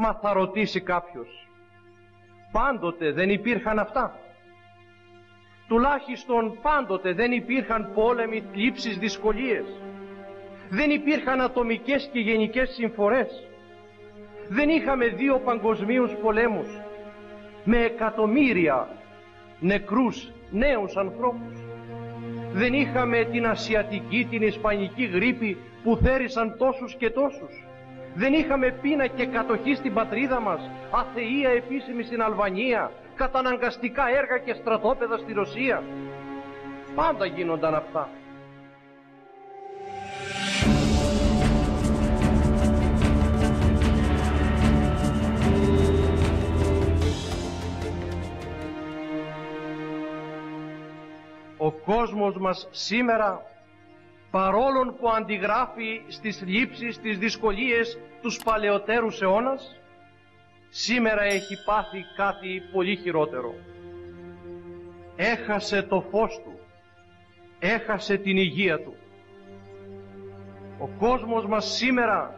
Μα θα ρωτήσει κάποιος, πάντοτε δεν υπήρχαν αυτά? Τουλάχιστον πάντοτε δεν υπήρχαν πόλεμοι, θλίψεις, δυσκολίες? Δεν υπήρχαν ατομικές και γενικές συμφορές? Δεν είχαμε 2 παγκοσμίους πολέμους με εκατομμύρια νεκρούς νέους ανθρώπους? Δεν είχαμε την ασιατική, την ισπανική γρίπη που θέρισαν τόσους και τόσους? Δεν είχαμε πείνα και κατοχή στην πατρίδα μας, αθεία επίσημη στην Αλβανία, καταναγκαστικά έργα και στρατόπεδα στη Ρωσία? Πάντα γίνονταν αυτά. Ο κόσμος μας σήμερα, παρόλο που αντιγράφει στις θλίψεις, στις δυσκολίες τους παλαιότερους αιώνας, σήμερα έχει πάθει κάτι πολύ χειρότερο. Έχασε το φως του, έχασε την υγεία του. Ο κόσμος μας σήμερα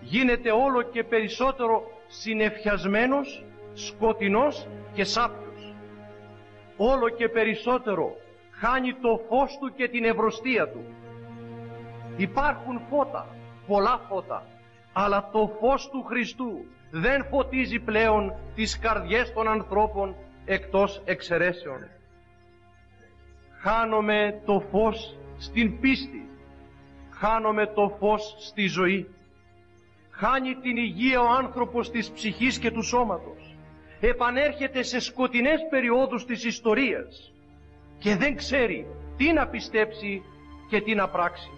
γίνεται όλο και περισσότερο συννεφιασμένος, σκοτεινός και σάπιος. Όλο και περισσότερο χάνει το φως του και την ευρωστία του. Υπάρχουν φώτα, πολλά φώτα, αλλά το φως του Χριστού δεν φωτίζει πλέον τις καρδιές των ανθρώπων εκτός εξαιρέσεων. Χάνουμε το φως στην πίστη, χάνουμε το φως στη ζωή. Χάνει την υγεία ο άνθρωπος της ψυχής και του σώματος. Επανέρχεται σε σκοτεινές περιόδους της ιστορίας και δεν ξέρει τι να πιστέψει και τι να πράξει.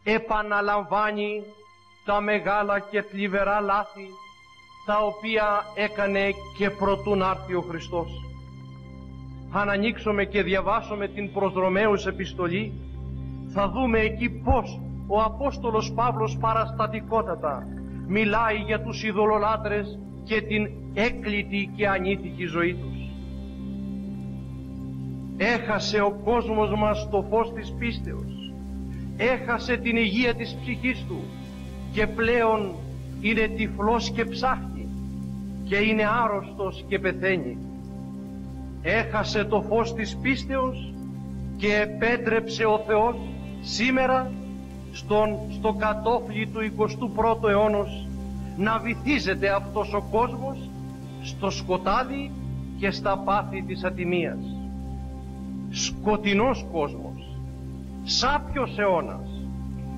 Επαναλαμβάνει τα μεγάλα και θλιβερά λάθη τα οποία έκανε και προτού να έρθει ο Χριστός. Αν ανοίξουμε και διαβάσουμε την προς Ρωμαίους επιστολή, θα δούμε εκεί πως ο Απόστολος Παύλος παραστατικότατα μιλάει για τους ειδωλολάτρες και την έκλητη και ανήθικη ζωή τους. Έχασε ο κόσμος μας το φως της πίστεως, έχασε την υγεία της ψυχής του και πλέον είναι τυφλός και ψάχνει και είναι άρρωστος και πεθαίνει. Έχασε το φως της πίστεως και επέτρεψε ο Θεός σήμερα στο κατόφλι του 21ου αιώνος να βυθίζεται αυτός ο κόσμος στο σκοτάδι και στα πάθη της ατιμίας. Σκοτεινός κόσμος, σάπιος αιώνας,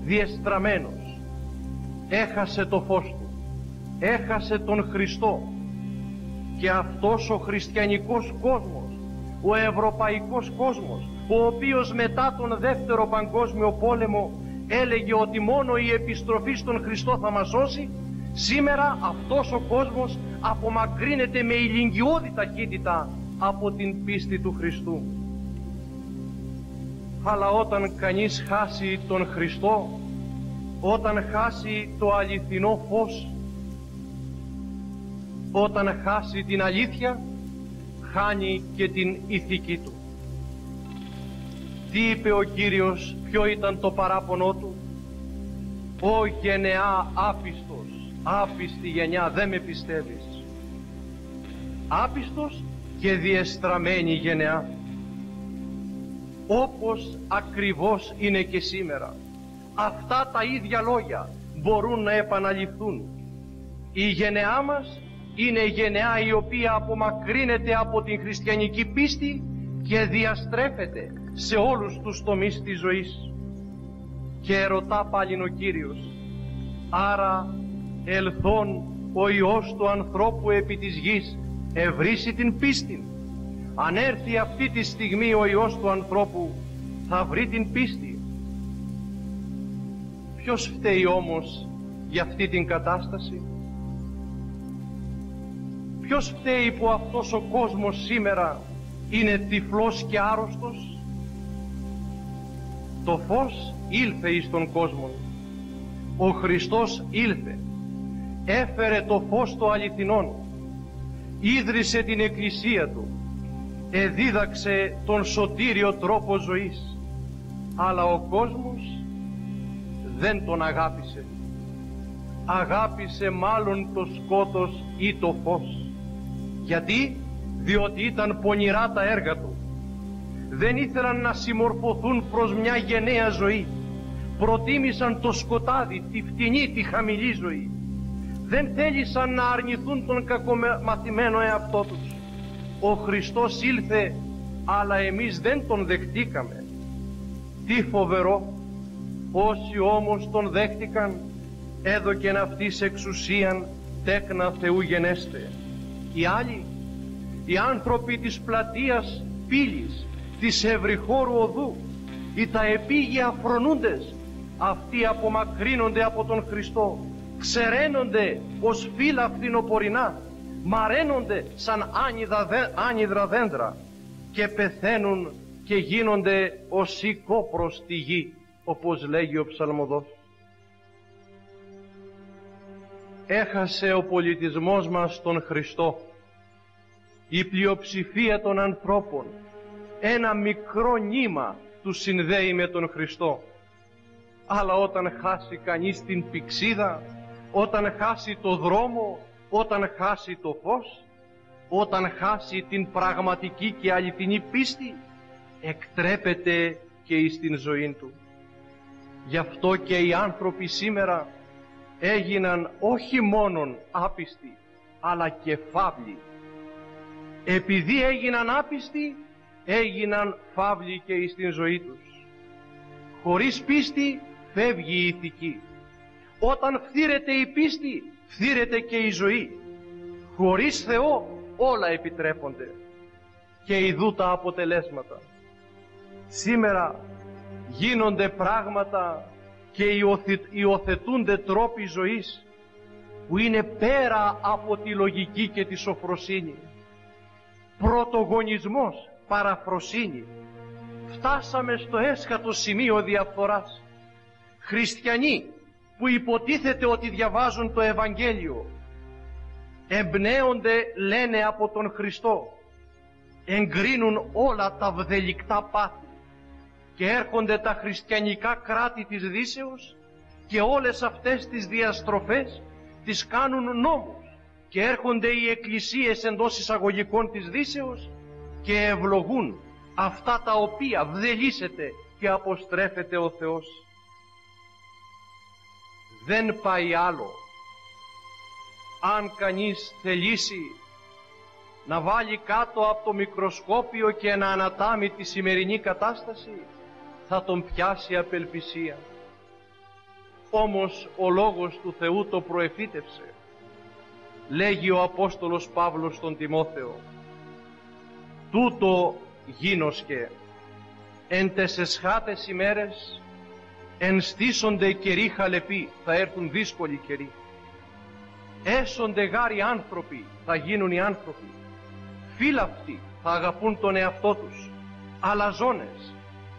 διεστραμμένος, έχασε το φως του, έχασε τον Χριστό. Και αυτός ο χριστιανικός κόσμος, ο ευρωπαϊκός κόσμος, ο οποίος μετά τον Δεύτερο Παγκόσμιο Πόλεμο έλεγε ότι μόνο η επιστροφή στον Χριστό θα μας σώσει, σήμερα αυτός ο κόσμος απομακρύνεται με ηλικιώδη ταχύτητα από την πίστη του Χριστού. Αλλά όταν κανείς χάσει τον Χριστό, όταν χάσει το αληθινό φως, όταν χάσει την αλήθεια, χάνει και την ηθική του. Τι είπε ο Κύριος, ποιο ήταν το παράπονο του? «Ω γενεά άπιστος, άπιστη γενιά, δεν με πιστεύεις». Άπιστος και διεστραμμένη γενεά. Όπως ακριβώς είναι και σήμερα. Αυτά τα ίδια λόγια μπορούν να επαναληφθούν. Η γενεά μας είναι γενεά η οποία απομακρύνεται από την χριστιανική πίστη και διαστρέφεται σε όλους τους τομείς της ζωής. Και ρωτά πάλιν ο Κύριος, άρα ελθόν ο Υιός του ανθρώπου επί της γης ευρύσει την πίστη? Αν έρθει αυτή τη στιγμή ο Υιός του ανθρώπου, θα βρει την πίστη? Ποιος φταίει όμως για αυτή την κατάσταση? Ποιος φταίει που αυτός ο κόσμος σήμερα είναι τυφλός και άρρωστος? Το φως ήλθε εις τον κόσμο. Ο Χριστός ήλθε, έφερε το φως το αληθινόν, ίδρυσε την Εκκλησία Του, εδίδαξε τον σωτήριο τρόπο ζωής, αλλά ο κόσμος δεν τον αγάπησε. αγάπησε μάλλον το σκότος ή το φως. Γιατί? Διότι ήταν πονηρά τα έργα του. Δεν ήθελαν να συμμορφωθούν προς μια γενναία ζωή. Προτίμησαν το σκοτάδι, τη φτηνή, τη χαμηλή ζωή. Δεν θέλησαν να αρνηθούν τον κακομαθημένο εαυτό τους. Ο Χριστός ήλθε, αλλά εμείς δεν τον δεχτήκαμε. Τι φοβερό! Όσοι όμως τον δέχτηκαν, έδωκεν αυτής εξουσίαν τέκνα Θεού γενέστε. Οι άλλοι, οι άνθρωποι της πλατείας πύλης, της ευρυχώρου οδού, ή τα επίγεια φρονούντες, αυτοί απομακρύνονται από τον Χριστό, ξεραίνονται ως φύλλα φθινοπορεινά, μαραίνονται σαν άνυδρα δέντρα και πεθαίνουν και γίνονται ως η κόπρος στη γη, όπως λέγει ο ψαλμοδός. Έχασε ο πολιτισμός μας τον Χριστό. Η πλειοψηφία των ανθρώπων ένα μικρό νήμα του συνδέει με τον Χριστό. Αλλά όταν χάσει κανείς την πηξίδα, όταν χάσει το δρόμο, όταν χάσει το φως, όταν χάσει την πραγματική και αληθινή πίστη, εκτρέπεται και εις την ζωή του. Γι' αυτό και οι άνθρωποι σήμερα έγιναν όχι μόνον άπιστοι, αλλά και φαύλοι. Επειδή έγιναν άπιστοι, έγιναν φαύλοι και εις την ζωή τους. Χωρίς πίστη φεύγει η ηθική. Όταν φθήρεται η πίστη, φθήρεται και η ζωή. Χωρίς Θεό όλα επιτρέπονται. Και ειδού τα αποτελέσματα. Σήμερα γίνονται πράγματα και υιοθετούνται τρόποι ζωής που είναι πέρα από τη λογική και τη σοφροσύνη. Πρωτογονισμός, παραφροσύνη. Φτάσαμε στο έσχατο σημείο διαφθοράς. Χριστιανοί που υποτίθεται ότι διαβάζουν το Ευαγγέλιο εμπνέονται, λένε, από τον Χριστό, εγκρίνουν όλα τα βδελικτά πάθη και έρχονται τα χριστιανικά κράτη της Δύσεως και όλες αυτές τις διαστροφές τις κάνουν νόμους και έρχονται οι εκκλησίες εντός εισαγωγικών της Δύσεως και ευλογούν αυτά τα οποία βδελίσεται και αποστρέφεται ο Θεός. Δεν πάει άλλο. Αν κανείς θελήσει να βάλει κάτω από το μικροσκόπιο και να ανατάμει τη σημερινή κατάσταση, θα τον πιάσει απελπισία. Όμως ο Λόγος του Θεού το προεφήτευσε. Λέγει ο Απόστολος Παύλος στον Τιμόθεο: «Τούτο γίνοσκε, εν τες εσχάτες ημέρες ενστήσονται καιροί χαλεποί», θα έρθουν δύσκολοι καιροί. «Έσονται γάροι άνθρωποι», θα γίνουν οι άνθρωποι. «Φύλαυτοι», θα αγαπούν τον εαυτό τους. «Αλαζόνες»,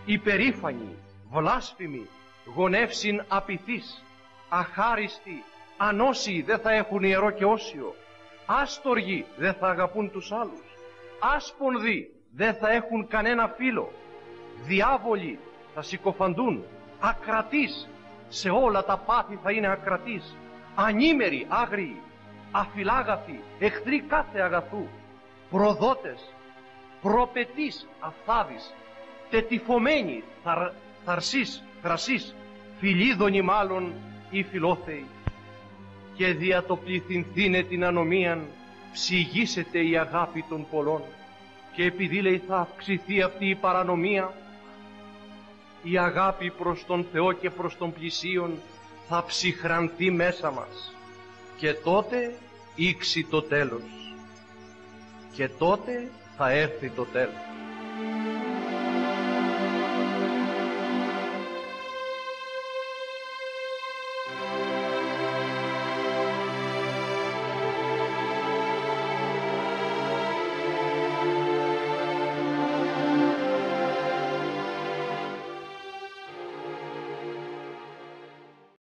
υπερήφανοι, βλάσφημοι, γονεύσιν απειθείς, αχάριστοι, ανώσιοι, δεν θα έχουν ιερό και όσιο. Άστοργοι, δεν θα αγαπούν τους άλλους. Άσπονδοι, δεν θα έχουν κανένα φίλο. Διάβολοι, θα συκοφαντούν. Ακρατείς, σε όλα τα πάθη θα είναι ακρατείς. Ανήμεροι, άγριοι, αφιλάγαθοι, εχθροί κάθε αγαθού. Προδότες, προπετείς, αυθάδεις, τετυφωμένοι, θαρσείς, θρασείς, φιλίδωνοι μάλλον ή φιλόθεοι. Και δια το πληθυνθήνε την ανομίαν ψυγίσεται η αγάπη των πολλών. Και επειδή, λέει, θα αυξηθεί αυτή η παρανομία, η αγάπη προς τον Θεό και προς τον πλησίον θα ψυχρανθεί μέσα μας. Και τότε ήξει το τέλος. Και τότε θα έρθει το τέλος.